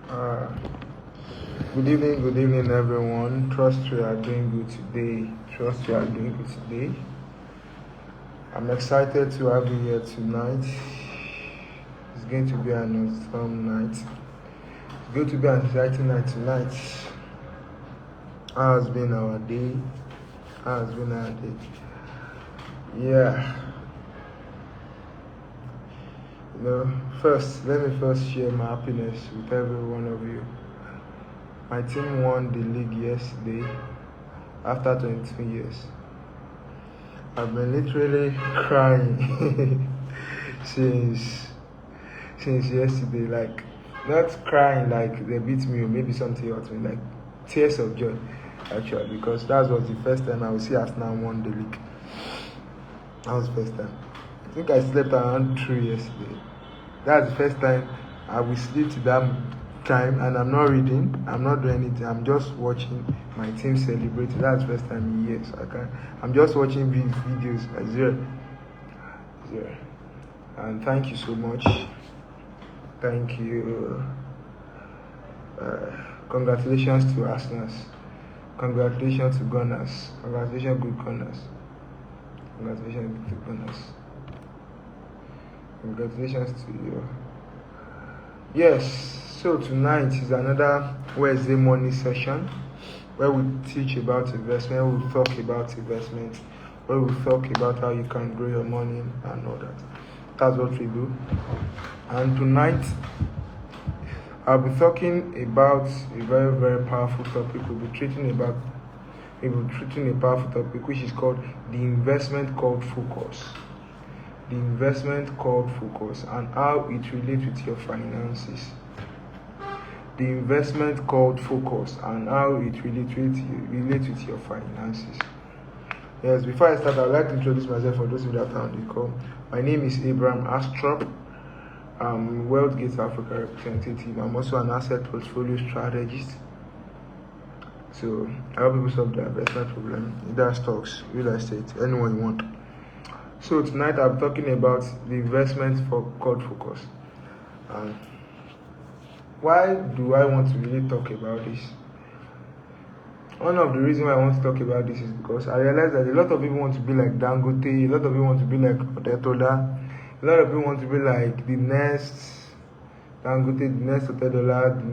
Uh, good evening, everyone. Trust you are doing good today. Trust you are doing good today. I'm excited to have you here tonight. It's going to be an awesome night. It's going to be an exciting night tonight. How has been our day? How has been our day? Yeah. Let me first share my happiness with every one of you. My team won the league yesterday after 22 years. I've been literally crying since yesterday. Like, not crying like they beat me or maybe something else, like tears of joy actually, because that was the first time I will see Arsenal won the league. That was the first time. I think I slept around 3 yesterday. That's the first time I will sleep to that time, and I'm not reading, I'm not doing anything, I'm just watching my team celebrate. That's the first time in years. I'm just watching videos at zero. And thank you so much. Thank you. Congratulations to Arsenal. Congratulations to Gunners. Congratulations, good Gunners. Congratulations to Gunners. Congratulations to you. Yes, so tonight is another Wednesday morning session where we teach about investment, we talk about investment, where we talk about how you can grow your money and all that. That's what we do. And tonight, I'll be talking about a very, very powerful topic. We'll be treating a powerful topic which is called the investment called focus. The investment called focus and how it relates with your finances. The investment called focus and how it relates with your finances. Yes, before I start, I'd like to introduce myself for those of you that are on the call. My name is Abraham Astrop. I'm WealthGate Africa representative. I'm also an asset portfolio strategist. So I help people solve their investment problem, either stocks, real estate, anyone you want. So tonight I'm talking about the investment called focus. Why do I want to really talk about this? One of the reasons why I want to talk about this is because I realize that a lot of people want to be like Dangote, a lot of people want to be like Otetola, a lot of people want to be like the next Dangote, the next Otetola, the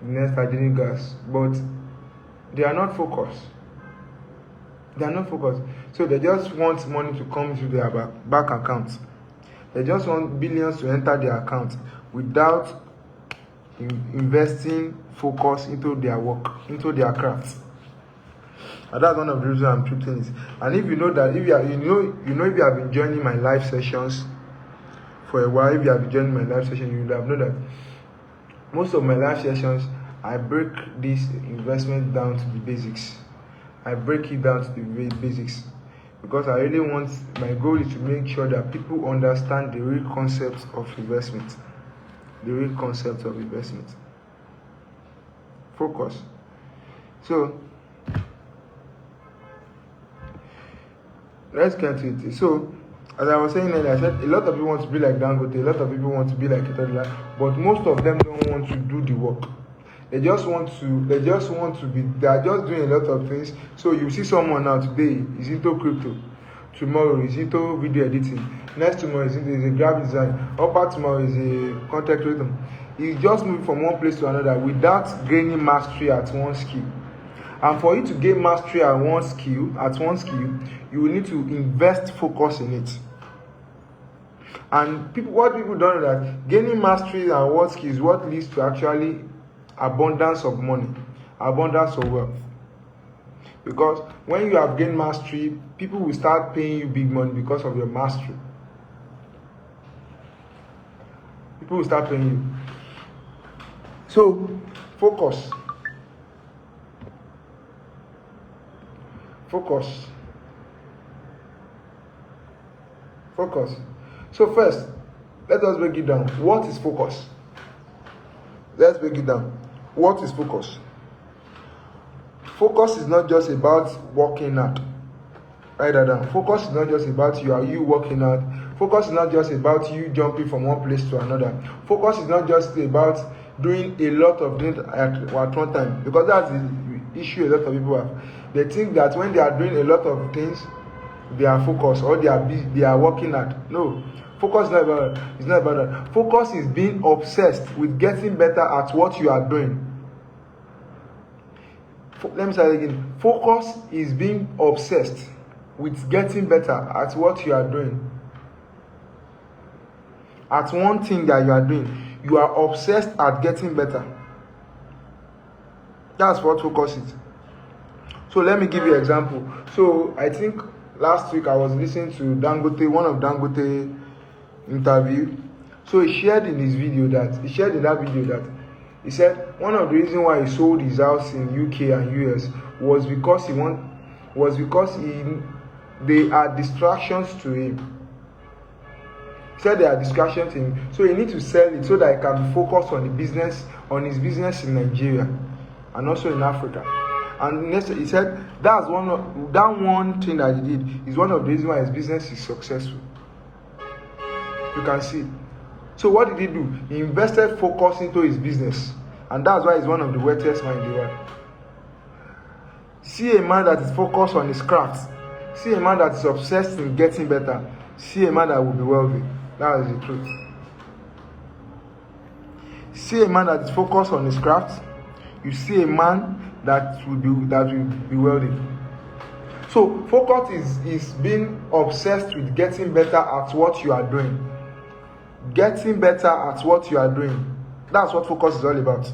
next Ajinigas, but they are not focused. They are not focused. So they just want money to come to their back account. They just want billions to enter their account without investing focus into their work, into their craft. And that's one of the reasons I'm treating it. And if you know that, if you have been joining my live sessions for a while, if you have been joining my live session, you will have known that most of my live sessions, I break this investment down to the basics. I break it down to the basics because I really want, my goal is to make sure that people understand the real concept of investment. The real concept of investment. Focus. So, let's get to it. So, as I was saying earlier, I said a lot of people want to be like Dangote, a lot of people want to be like Itola, but most of them don't want to do the work. They are just doing a lot of things. So you see someone now today is into crypto, tomorrow is into video editing, next tomorrow is a graphic design, upper tomorrow is a content creator. He's just moving from one place to another without gaining mastery at one skill. And for you to gain mastery at one skill, you will need to invest focus in it. And what people don't know that gaining mastery at one skill is what leads to actually abundance of money, abundance of wealth. Because when you have gained mastery, people will start paying you big money because of your mastery. People will start paying you. So, focus. Focus. Focus. So first, let us break it down. What is focus? Let's break it down. What is focus? Focus is not just about working out. Write that down. Focus is not just about you working out. Focus is not just about you jumping from one place to another. Focus is not just about doing a lot of things at one time, because that's the issue a lot of people have. They think that when they are doing a lot of things, they are focused, or they are working hard. No, focus is not about that. It's not about that. Focus is being obsessed with getting better at what you are doing. Let me say it again. Focus is being obsessed with getting better at what you are doing. At one thing that you are doing, you are obsessed at getting better. That's what focus is. So let me give you an example. So I think last week I was listening to Dangote, one of Dangote interview. So he shared in that video that he said one of the reasons why he sold his house in UK and US was because they are distractions to him. He said they are distractions to him, so he need to sell it so that he can focus on his business in Nigeria and also in Africa. And next, he said that one thing that he did is one of the reasons why his business is successful. You can see. So what did he do? He invested focus into his business, and that's why he's one of the wealthiest men in the world. See a man that is focused on his craft. See a man that is obsessed in getting better. See a man that will be wealthy. That is the truth. See a man that is focused on his craft. You see a man that will be wealthy. So focus is being obsessed with getting better at what you are doing. Getting better at what you are doing. That's what focus is all about.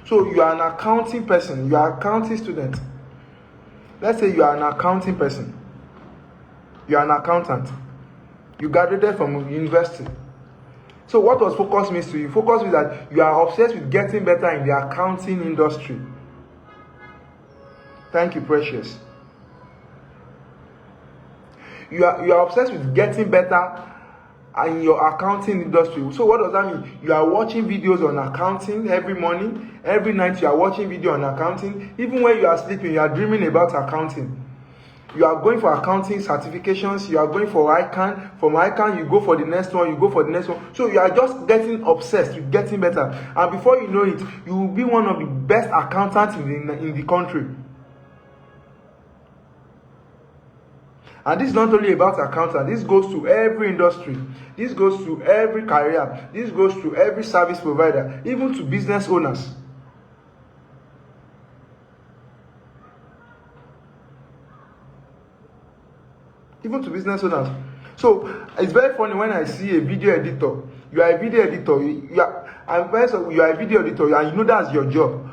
So you are an accounting person. You are an accounting student. Let's say you are an accounting person. You are an accountant. You graduated from university. So what does focus mean to you? Focus means that you are obsessed with getting better in the accounting industry. Thank you, Precious. You are obsessed with getting better in your accounting industry. So what does that mean? You are watching videos on accounting every morning, every night you are watching video on accounting. Even when you are sleeping, you are dreaming about accounting. You are going for accounting certifications. You are going for ICANN. From ICANN, you go for the next one. You go for the next one. So you are just getting obsessed with getting better. And before you know it, you will be one of the best accountants in the country. And this is not only about accountants. This goes to every industry. This goes to every career. This goes to every service provider, even to business owners. Even to business owners. So it's very funny when I see a video editor. You are a video editor. You are a video editor, and you know that's your job.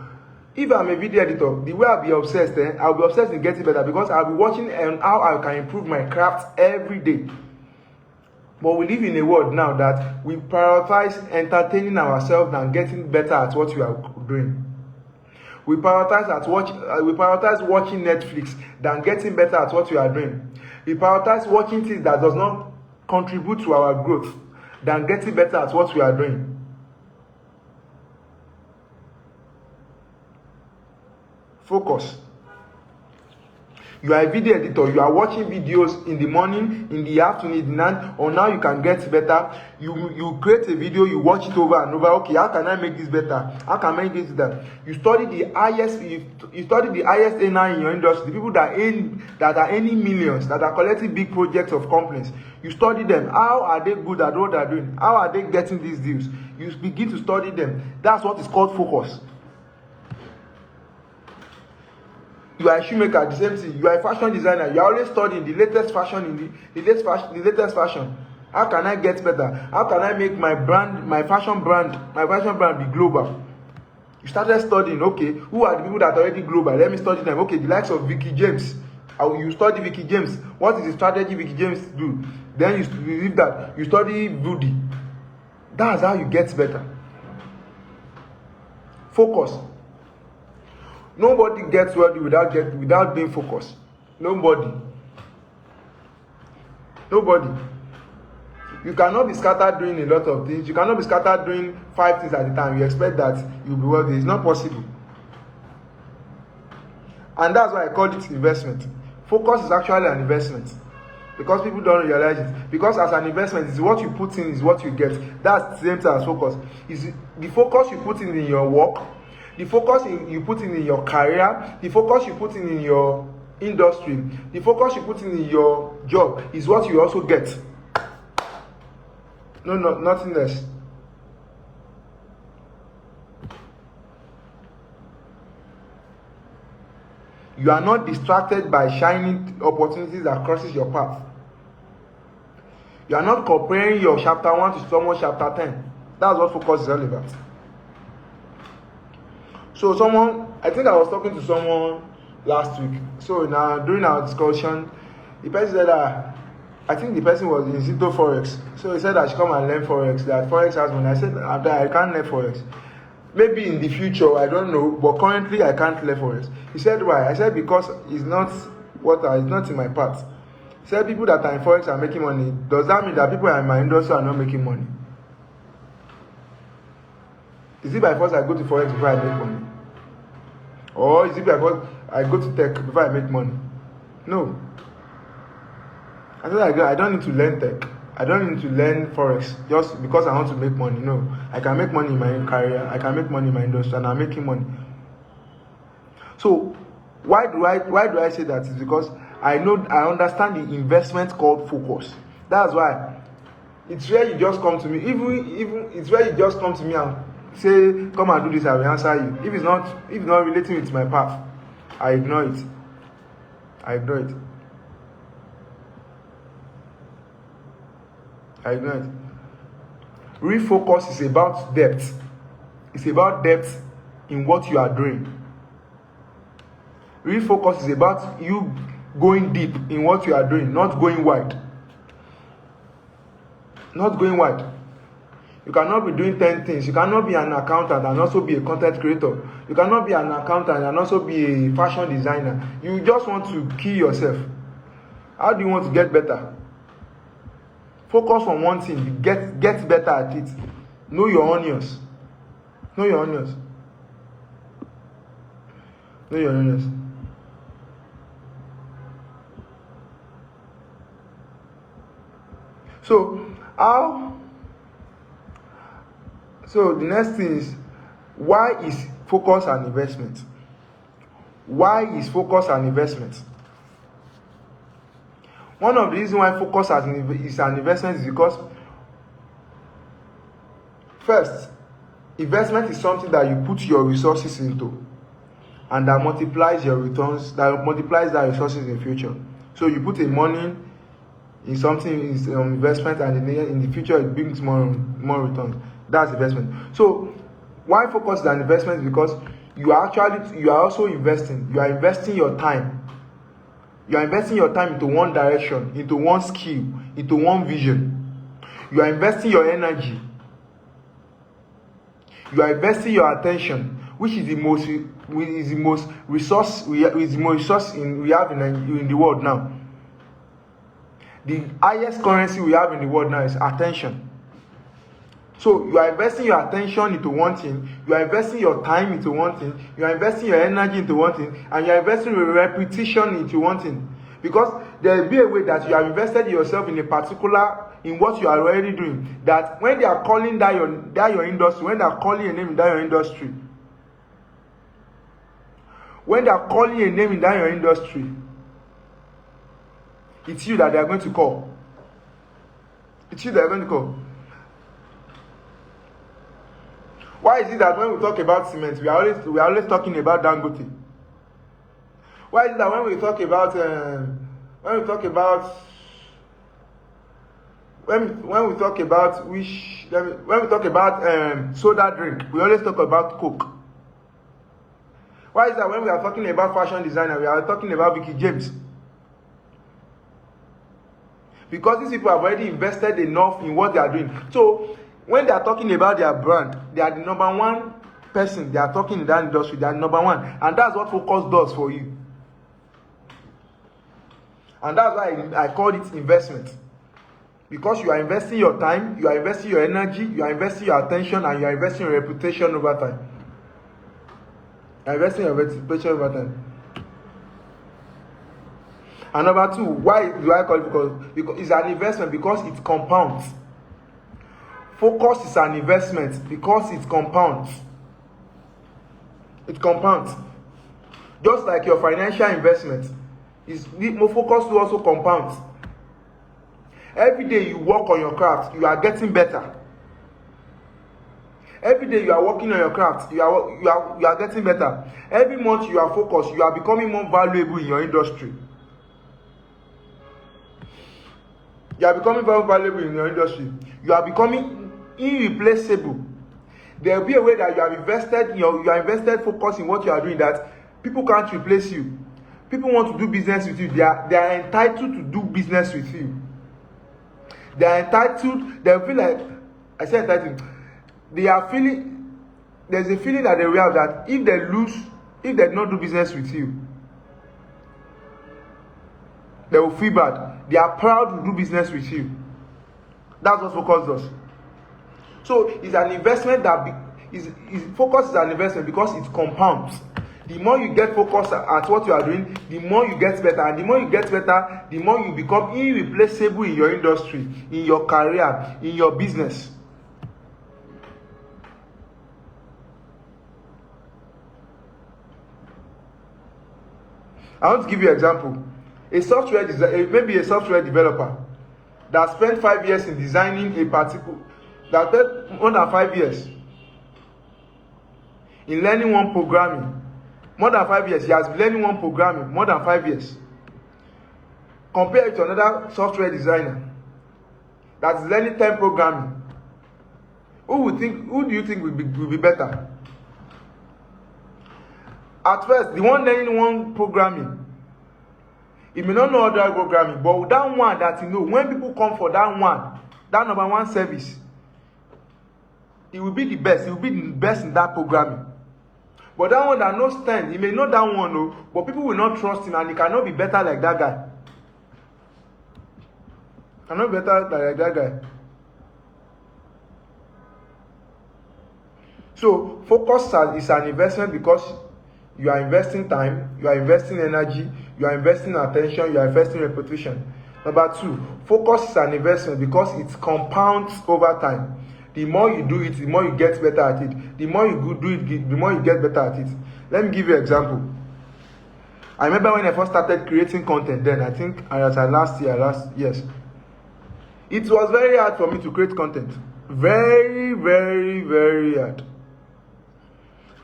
If I'm a video editor, the way I'll be obsessed, I'll be obsessed in getting better, because I'll be watching how I can improve my craft every day. But we live in a world now that we prioritize entertaining ourselves than getting better at what we are doing. We prioritize watching Netflix than getting better at what we are doing. We prioritize watching things that does not contribute to our growth than getting better at what we are doing. Focus. You are a video editor. You are watching videos in the morning, in the afternoon, in the night, or now you can get better. You create a video, you watch it over and over. Okay, how can I make this better? How can I make this better? You study the highest earner in your industry, the people that are earning millions, that are collecting big projects of companies. You study them. How are they good at what they are doing? How are they getting these deals? You begin to study them. That's what is called focus. You are a shoemaker, the same thing. You are a fashion designer. You are always studying the latest fashion the latest fashion. How can I get better? How can I make my fashion brand be global? You started studying. Okay, who are the people that are already global? Let me study them. Okay, the likes of Vicky James. You study Vicky James. What is the strategy Vicky James do? Then you leave that. You study Woody. That's how you get better. Focus. Nobody gets wealthy without being focused. Nobody. You cannot be scattered doing a lot of things. You cannot be scattered doing 5 things at a time. You expect that you'll be wealthy. It's not possible. And that's why I call it investment. Focus is actually an investment. Because people don't realize it. Because as an investment, it's what you put in is what you get. That's the same thing as focus. Is the focus you put in your work, the focus you put in your career, the focus you put in your industry, the focus you put in your job is what you also get. No, nothing less. You are not distracted by shining opportunities that crosses your path. You are not comparing your chapter 1 to someone chapter 10. That's what focus is all about. So I think I was talking to someone last week. So now during our discussion, the person said that I think the person was in Zito Forex. So he said I should come and learn Forex, that Forex has money. I said I can't learn Forex. Maybe in the future, I don't know, but currently I can't learn Forex. He said why? I said because it's not in my path. He said people that are in Forex are making money. Does that mean that people in my industry are not making money? Is it by force I go to Forex before I make money? Or is it by force I go to tech before I make money? No. I said I don't need to learn tech. I don't need to learn Forex just because I want to make money. No. I can make money in my career. I can make money in my industry, and I'm making money. So why do I say that? Is because I understand the investment called focus. That's why it's where you just come to me. Even it's where you just come to me and say, come and do this, I will answer you. If it's not relating with my path, I ignore it. Refocus is about depth. It's about depth in what you are doing. Refocus is about you going deep in what you are doing, not going wide. You cannot be doing 10 things. You cannot be an accountant and also be a content creator. You cannot be an accountant and also be a fashion designer. You just want to kill yourself. How do you want to get better? Focus on one thing. Get better at it. Know your onions. So the next thing is, why is focus an investment? One of the reasons why focus is an investment is because, first, investment is something that you put your resources into and that multiplies your returns, that multiplies that resources in the future. So you put a money in something, in investment, and in the future it brings more returns. That's investment. So why focus is an investment? Because you are also investing. You are investing your time. You are investing your time into one direction, into one skill, into one vision. You are investing your energy. You are investing your attention, which is the most resource we have in the world now. The highest currency we have in the world now is attention. So you are investing your attention into one thing, you are investing your time into one thing, you are investing your energy into one thing, and you are investing your repetition into one thing. Because there will be a way that you have invested yourself in what you are already doing, that when they are calling that your industry, when they are calling a name in that your industry, it's you that they are going to call. Why is it that when we talk about cement, we are always talking about Dangote? Why is it that when we talk about soda drink, we always talk about Coke? Why is it that when we are talking about fashion designer, we are talking about Vicky James? Because these people have already invested enough in what they are doing. So when they are talking about their brand, they are the number one person. They are talking in that industry. They are number one. And that's what focus does for you. And that's why I call it investment. Because you are investing your time, you are investing your energy, you are investing your attention, and you are investing your reputation over time. And number two, why do I call it? Because it's an investment because it compounds. Focus is an investment because it compounds. It compounds. Just like your financial investment, more focus to also compound. Every day you work on your craft, you are getting better. Every day you are working on your craft, you are getting better. Every month you are focused, you are becoming more valuable in your industry. You are becoming very valuable in your industry. You are becoming irreplaceable. There will be a way that you are invested focus in what you are doing that people can't replace you. People want to do business with you. They are entitled to do business with you. They are entitled. They feel like, I say entitled. They are feeling. There's a feeling that they will have that if they lose, if they do not do business with you, they will feel bad. They are proud to do business with you. That's what focus does. So it's an investment focus is an investment because it compounds. The more you get focused at what you are doing, the more you get better. And the more you get better, the more you become irreplaceable in your industry, in your career, in your business. I want to give you an example. Maybe a software developer that spent 5 years in designing a particular, that spent more than 5 years in learning one programming. More than 5 years, he has been learning one programming more than 5 years. Compare it to another software designer that is learning 10 programming. Who do you think will be better? At first, the one learning one programming, he may not know other programming, but with that one that he know, when people come for that number one service, he will be the best. He will be the best in that programming. But that one that knows 10, he may know that one, no, but people will not trust him, and he cannot be better like that guy. Cannot be better like that guy. So focus is an investment because you are investing time, you are investing energy, you are investing attention, you are investing reputation. Number two, focus is an investment because it compounds over time. The more you do it, the more you get better at it. The more you do it, the more you get better at it. Let me give you an example. I remember when I first started creating content then, I think last year. It was very hard for me to create content. Very, very, very hard.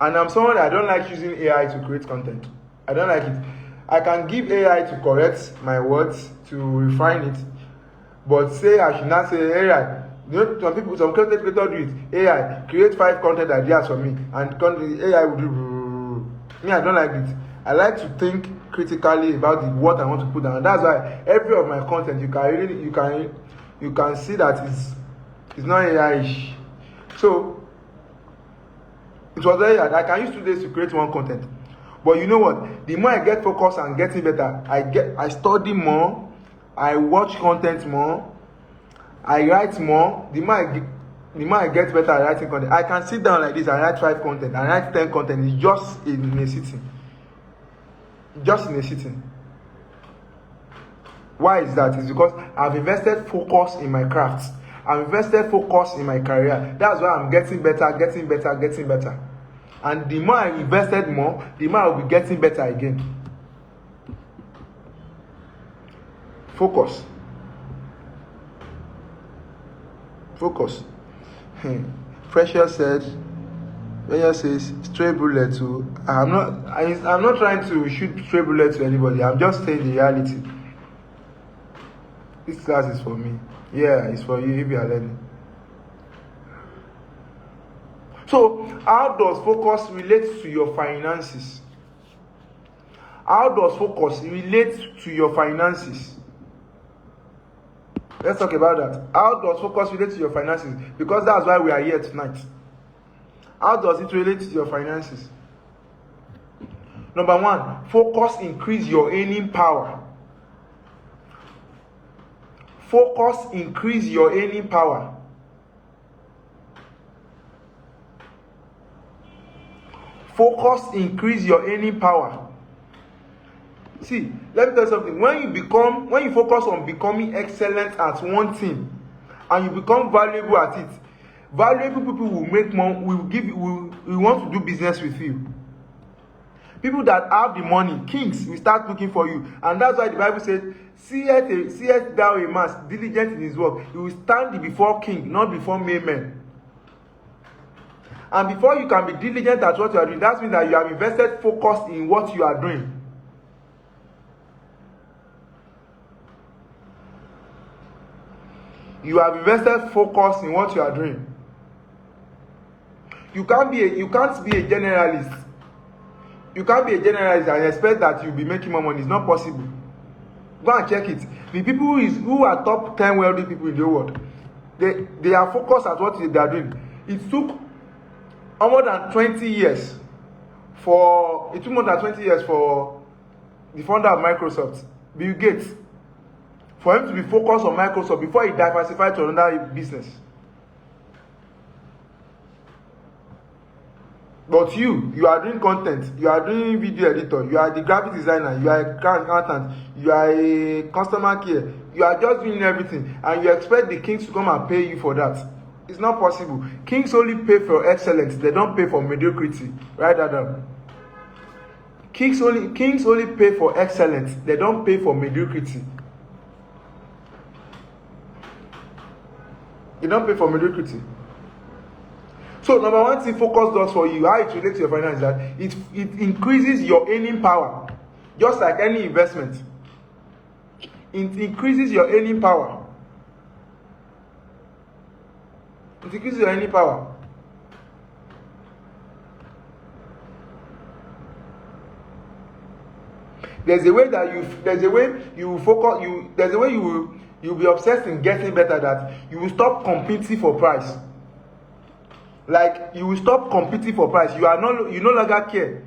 And I'm someone that I don't like using AI to create content. I don't like it. I can give AI to correct my words, to refine it. But I should not say AI. Some content creators do it. AI, create 5 content ideas for me. And AI will do. Me, I don't like it. I like to think critically about what I want to put down. And that's why every of my content, you can see that it's not AI-ish. So, it was very hard. I can use 2 days to create one content. But you know what? The more I get focused and getting better, I study more, I watch content more, I write more. The more I get better at writing content, I can sit down like this and write 5 content, and write 10 content. It's just in a sitting. Why is that? It's because I've invested focus in my craft. I've invested focus in my career. That's why I'm getting better. And the more I invested more, the more I'll be getting better again. Focus. Precious said, says stray bullet to. I'm not trying to shoot stray bullet to anybody. I'm just saying the reality. This class is for me. Yeah, it's for you if you are learning. So, how does focus relate to your finances? How does focus relate to your finances? Let's talk about that. How does focus relate to your finances? Because that's why we are here tonight. How does it relate to your finances? Number 1, focus increase your earning power. Focus increase your earning power. Focus increase your earning power. See, let me tell you something. When you focus on becoming excellent at one thing, and you become valuable at it, valuable people will make money, will want to do business with you. People that have the money, kings, will start looking for you. And that's why the Bible said, seest thou a man diligent in his work, he will stand before king, not before mere men. And before you can be diligent at what you are doing, that means that you have invested focus in what you are doing. You have invested focus in what you are doing. You can't be a generalist. You can't be a generalist and expect that you'll be making more money. It's not possible. Go and check it. The people who are top 10 wealthy people in the world, they are focused at what they are doing. It took more than 20 years for the founder of Microsoft, Bill Gates, for him to be focused on Microsoft before he diversified to another business. But you are doing content, you are doing video editor, you are the graphic designer, you are a accountant, you are a customer care, you are just doing everything, and you expect the kings to come and pay you for that. It's not possible. Kings only pay for excellence, they don't pay for mediocrity. Write that down. Kings only pay for excellence, they don't pay for mediocrity. They don't pay for mediocrity. So number one thing focus does for you, how it relates to your finance, that it increases your earning power. Just like any investment, it increases your earning power. It increases your earning power. There's a way you'll be obsessed in getting better, that you will stop competing for price. Like, you will stop competing for price. You no longer care.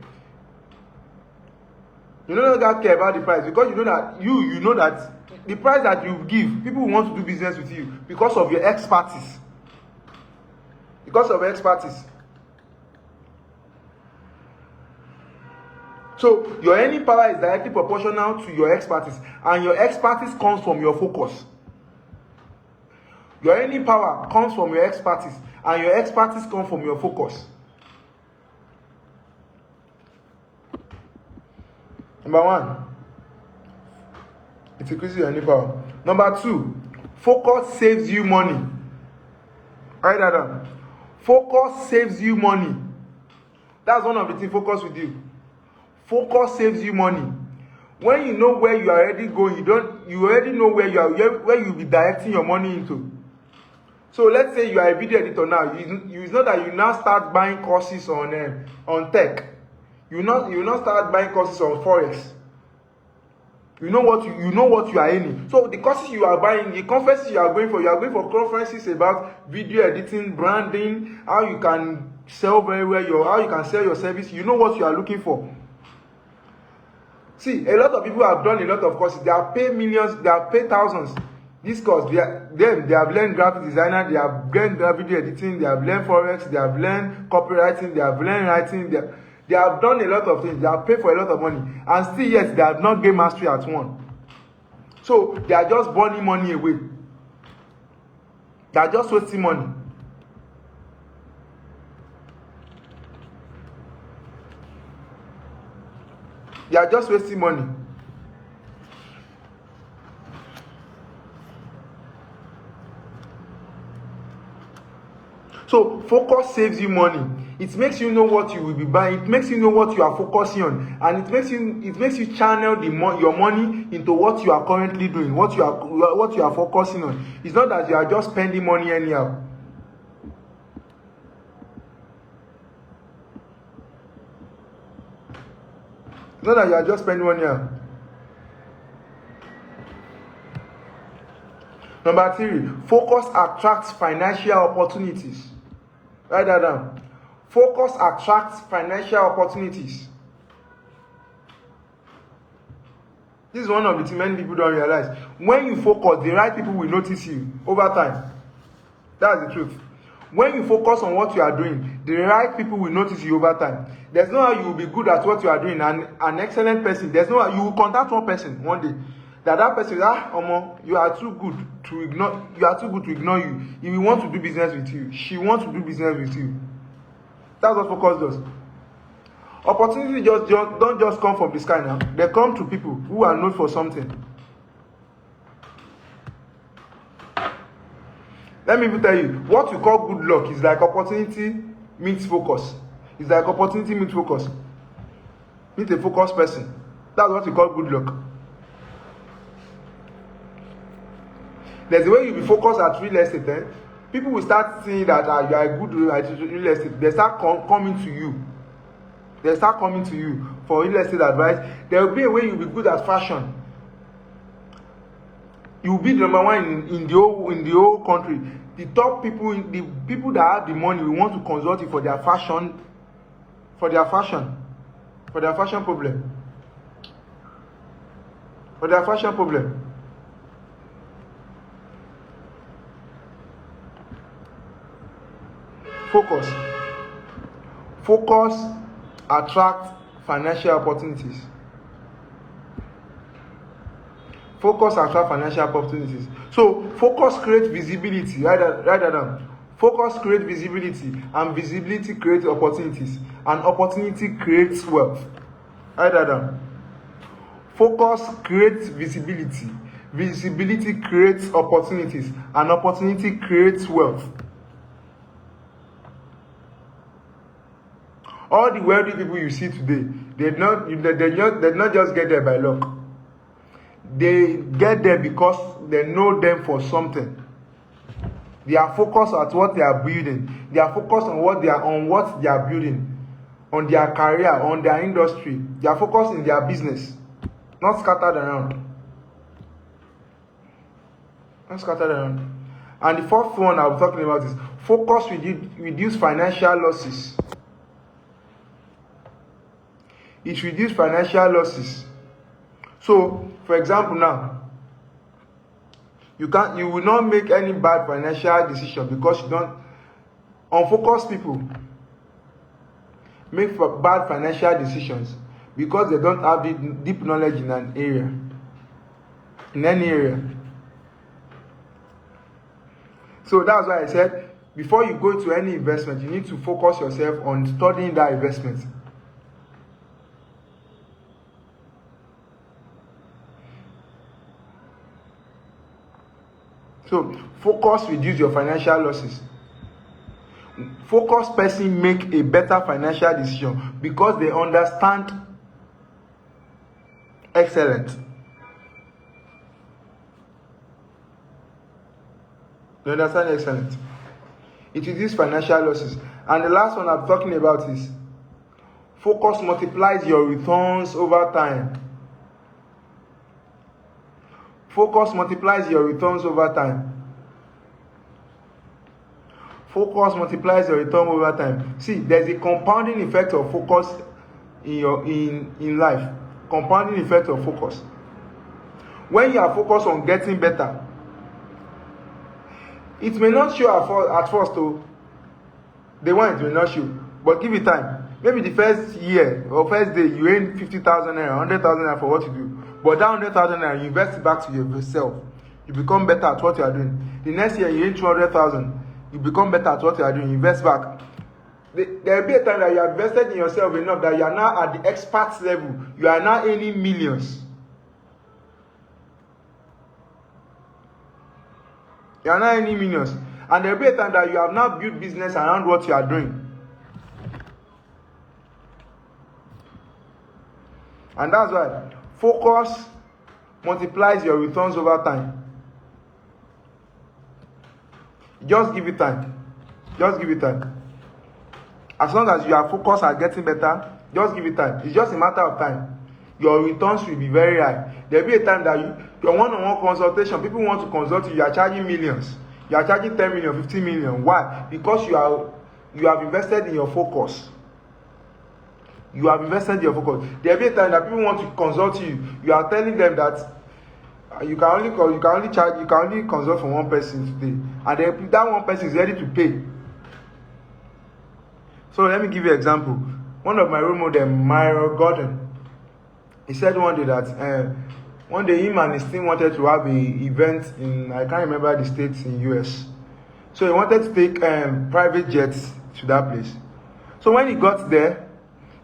You no longer care about the price, because you know that you know that the price that you give, people want to do business with you because of your expertise. Because of your expertise. So your earning power is directly proportional to your expertise, and your expertise comes from your focus. Your earning power comes from your expertise, and your expertise comes from your focus. Number one, it increases your earning power. Number two, focus saves you money. Write that down. Focus saves you money. That's one of the things focus will do. Focus saves you money. When you know where you are already going, you already know where you'll be directing your money into. So let's say you are a video editor now. You know that you now start buying courses on tech. You now start buying courses on forex. You know what you are earning. So the courses you are buying, the conferences you are going for conferences about video editing, branding, how you can sell very well, how you can sell your service. You know what you are looking for. See, a lot of people have done a lot of courses. They have paid millions, they have paid thousands. This course, they have learned graphic designer, they have learned video editing, they have learned forex, they have learned copywriting, they have learned writing, they have done a lot of things, they have paid for a lot of money, and still yet they have not gained mastery at one. So they are just burning money away. They are just wasting money. They are just wasting money. So focus saves you money. It makes you know what you will be buying. It makes you know what you are focusing on, and it makes you channel your money into what you are currently doing, what you are focusing on. It's not that you are just spending money anyhow. It's not that you are just spending money anyhow. Number 3, focus attracts financial opportunities. Write that down. Focus attracts financial opportunities. This is one of the things many people don't realize. When you focus, the right people will notice you over time. That's the truth. When you focus on what you are doing, the right people will notice you over time. There's no how you will be good at what you are doing and an excellent person. There's no how you will contact one person one day that person omo, you are too good to ignore. You are too good to ignore you. If you want to do business with you, she wants to do business with you. That's what focus does. Opportunity don't just come from the sky now. They come to people who are known for something. Let me even tell you, what you call good luck is like opportunity meets focus. It's like opportunity meets focus. Meet a focused person. That's what you call good luck. There's a way you be focused at real estate. People will start seeing that you are good at real estate. They start coming to you. They start coming to you for real estate advice. There will be a way you'll be good at fashion. You will be the number one in the whole country. The top people, the people that have the money, will want to consult you for their fashion problem. For their fashion problem. Focus attract financial opportunities. So focus creates visibility. Write that down. Focus creates visibility, and visibility creates opportunities, and opportunity creates wealth. Write that down. Focus creates visibility. Visibility creates opportunities, and opportunity creates wealth. All the wealthy people you see today, they not just get there by luck. They get there because they know them for something. They are focused at what they are building. They are focused on what they are building, on their career, on their industry. They are focused in their business, not scattered around. And the fourth one I'll be talking about is focus reduce financial losses. It reduces financial losses. So, for example, now you will not make any bad financial decision because you don't. Unfocused people make bad financial decisions because they don't have deep knowledge in any area. So that's why I said before you go to any investment, you need to focus yourself on studying that investment. So, focus reduce your financial losses. Focused person make a better financial decision because they understand excellent. They understand excellent. It reduces financial losses. And the last one I'm talking about is focus multiplies your returns over time. Focus multiplies your returns over time. See, there's a compounding effect of focus in life. Compounding effect of focus. When you are focused on getting better, it may not show at first, though. The one it may not show, but give it time. Maybe the first year or first day you earn 50,000 naira, 100,000 naira for what you do. But that 100,000 naira, you invest it back to yourself. You become better at what you are doing. The next year, you earn 200,000. You become better at what you are doing. You invest back. There will be a time that you have invested in yourself enough that you are now at the expert level. You are now earning millions. And there will be a time that you have now built business around what you are doing. And that's why focus multiplies your returns over time. Just give it time. As long as you are focused at getting better, just give it time. It's just a matter of time. Your returns will be very high. There will be a time that your one-on-one consultation, people want to consult you, you are charging millions. You are charging 10 million, 15 million. Why? Because you have invested in your focus. You have invested in your focus. There will be a time that people want to consult you. You are telling them that you can only consult for one person today, and that one person is ready to pay. So let me give you an example. One of my role models, Myron Gordon, he said one day that one day him and his team wanted to have an event in, I can't remember the states in US. So he wanted to take private jets to that place. So when he got there,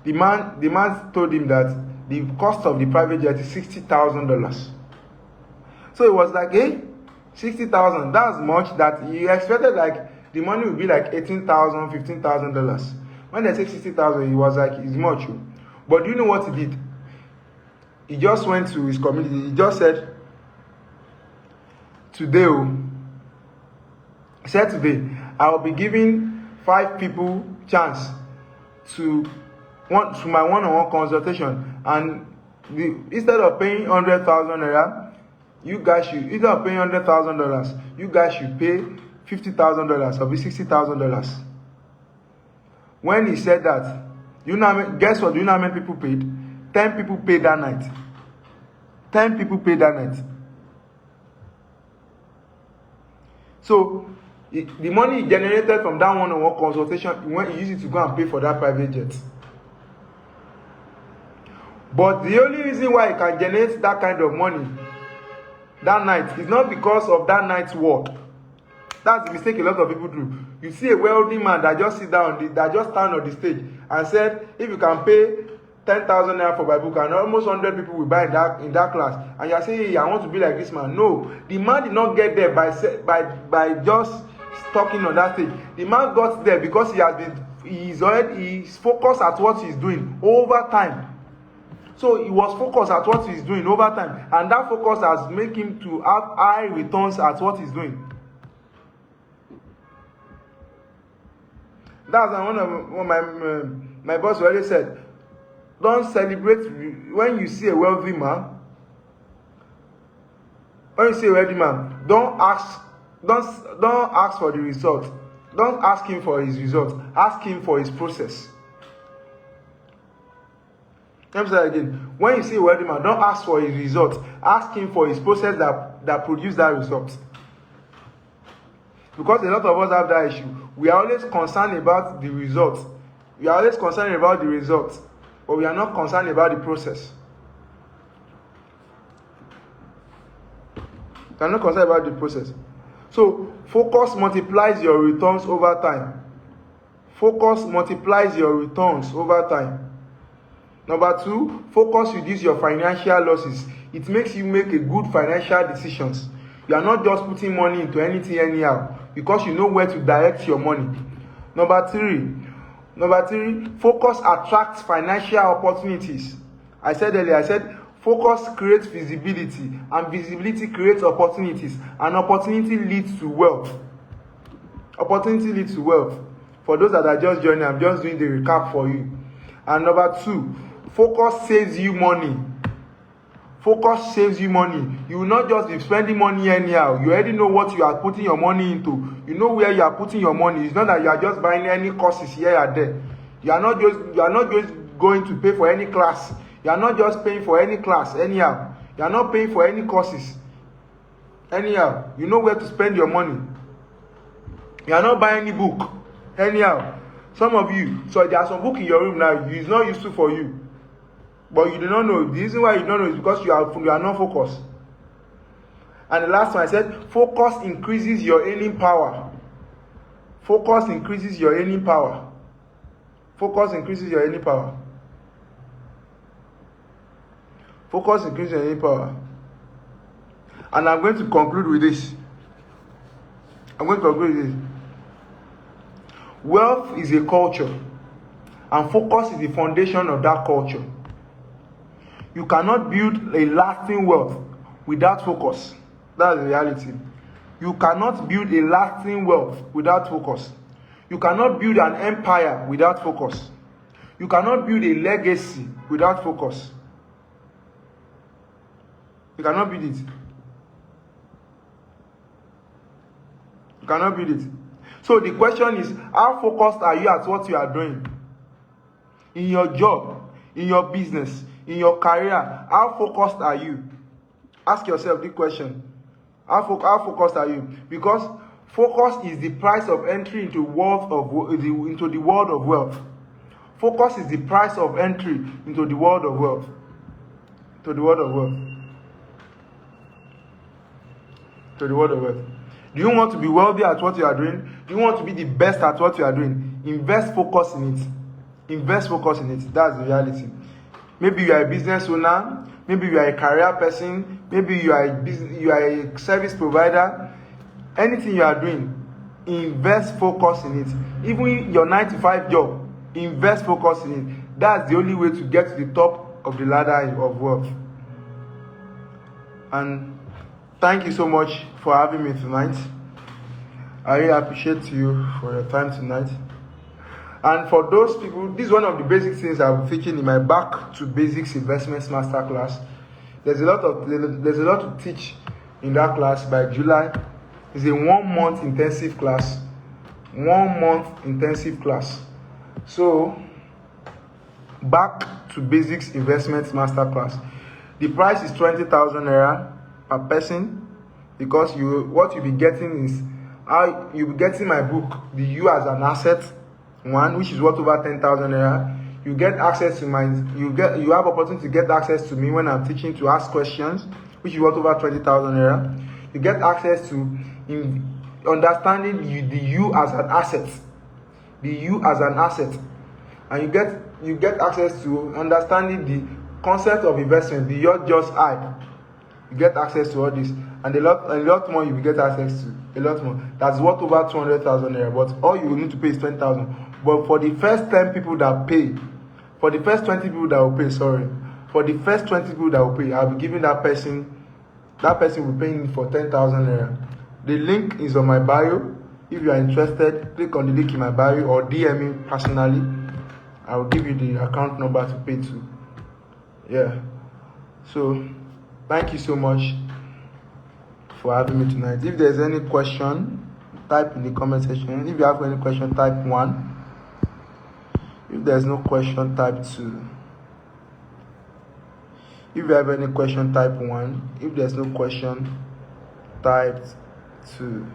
the man told him that the cost of the private jet is $60,000. So it was like, hey, 60,000. That's much that he expected like the money would be like $18,000, $15,000. When they say 60,000, he was like, it's much. But do you know what he did? He just went to his community. He just said, today, I will be giving 5 people chance to my one-on-one consultation, and instead of paying 100,000 naira, you guys should, instead of paying $100,000, you guys should pay $50,000 or be $60,000. When he said that, guess what? Do you know how many people paid? 10 people paid that night. 10 people paid that night. So the money he generated from that one-on-one consultation, he used it to go and pay for that private jet. But the only reason why he can generate that kind of money that night is not because of that night's work. That's the mistake a lot of people do. You see a wealthy man that just sit down, that just stand on the stage and said, if you can pay 10,000 naira for my book, and almost 100 people will buy in that class, and you are saying, hey, I want to be like this man. No, the man did not get there by just talking on that stage. The man got there because he's focused at what he's doing over time. So he was focused at what he's doing over time, and that focus has made him to have high returns at what he's doing. That's one of my boss already said. Don't celebrate when you see a wealthy man. When you see a wealthy man, don't ask for the result. Don't ask him for his result. Ask him for his process. Let me say again. When you see a wealthy man, don't ask for his result. Ask him for his process that produced that result. Because a lot of us have that issue. We are always concerned about the result. We are always concerned about the result, but we are not concerned about the process. We are not concerned about the process. So, focus multiplies your returns over time. Focus multiplies your returns over time. Number 2, focus reduces your financial losses. It makes you make a good financial decisions. You are not just putting money into anything anyhow, because you know where to direct your money. Number 3, focus attracts financial opportunities. I said earlier, focus creates visibility, and visibility creates opportunities, and opportunity leads to wealth. Opportunity leads to wealth. For those that are just joining, I'm just doing the recap for you. And number 2, focus saves you money. Focus saves you money. You will not just be spending money anyhow. You already know what you are putting your money into. You know where you are putting your money. It's not that you are just buying any courses here and there. You are not just going to pay for any class. You are not just paying for any class anyhow. You are not paying for any courses anyhow. You know where to spend your money. You are not buying any book anyhow. Some of you, so there are some books in your room now. It's not useful for you. But you do not know. The reason why you don't know is because you are not focused. And the last one, I said, focus increases your earning power. Focus increases your earning power. Focus increases your earning power. Focus increases your earning power. And I'm going to conclude with this. Wealth is a culture, and focus is the foundation of that culture. You cannot build a lasting wealth without focus. That's the reality. You cannot build a lasting wealth without focus. You cannot build an empire without focus. You cannot build a legacy without focus. You cannot build it. You cannot build it. So the question is, how focused are you at what you are doing? In your job, in your business, in your career, how focused are you? Ask yourself the question. How focused are you? Because Focus is the price of entry into the world of wealth. Focus is the price of entry into the world of wealth. To the world of wealth. To the world of wealth. Do you want to be wealthy at what you are doing? Do you want to be the best at what you are doing? Invest focus in it. Invest focus in it. That's the reality. Maybe you are a business owner. Maybe you are a career person. Maybe you are a service provider. Anything you are doing, invest focus in it. Even your 9-to-5 job, invest focus in it. That's the only way to get to the top of the ladder of wealth. And thank you so much for having me tonight. I really appreciate you for your time tonight. And for those people, this is one of the basic things I'll be teaching in my Back to Basics Investments Masterclass. There's a lot to teach in that class by July. It's a 1-month intensive class. 1-month intensive class. So, Back to Basics Investments Masterclass. The price is 20,000 naira per person, because what you'll be getting is you'll be getting my book, The You as an Asset 1, which is worth over 10,000 naira. You get access to you have opportunity to get access to me when I'm teaching, to ask questions, which is worth over 20,000 naira. You get access to understanding the you as an asset. The you as an asset. And you get access to understanding the concept of investment beyond just I. You get access to all this, and a lot more you will get access to. A lot more. That's worth over 200,000 naira. But all you will need to pay is 20,000. But for the first 10 people that pay, for the first 20 people that will pay, for the first 20 people that will pay, I'll be giving that person will pay me for 10,000 naira. The link is on my bio. If you are interested, click on the link in my bio or DM me personally. I will give you the account number to pay to. Yeah. So, thank you so much for having me tonight. If there's any question, type in the comment section. If you have any question, type 1. If there's no question, type 2. If you have any question, type 1. If there's no question, type 2.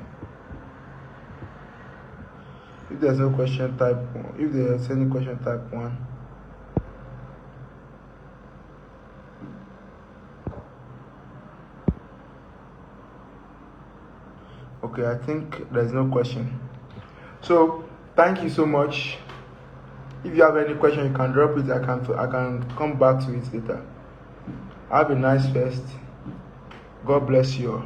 If there's no question, type 1. If there's any question, type 1. Okay, I think there's no question. So, thank you so much. If you have any question, you can drop it. I can come back to it later. Have a nice fest. God bless you all.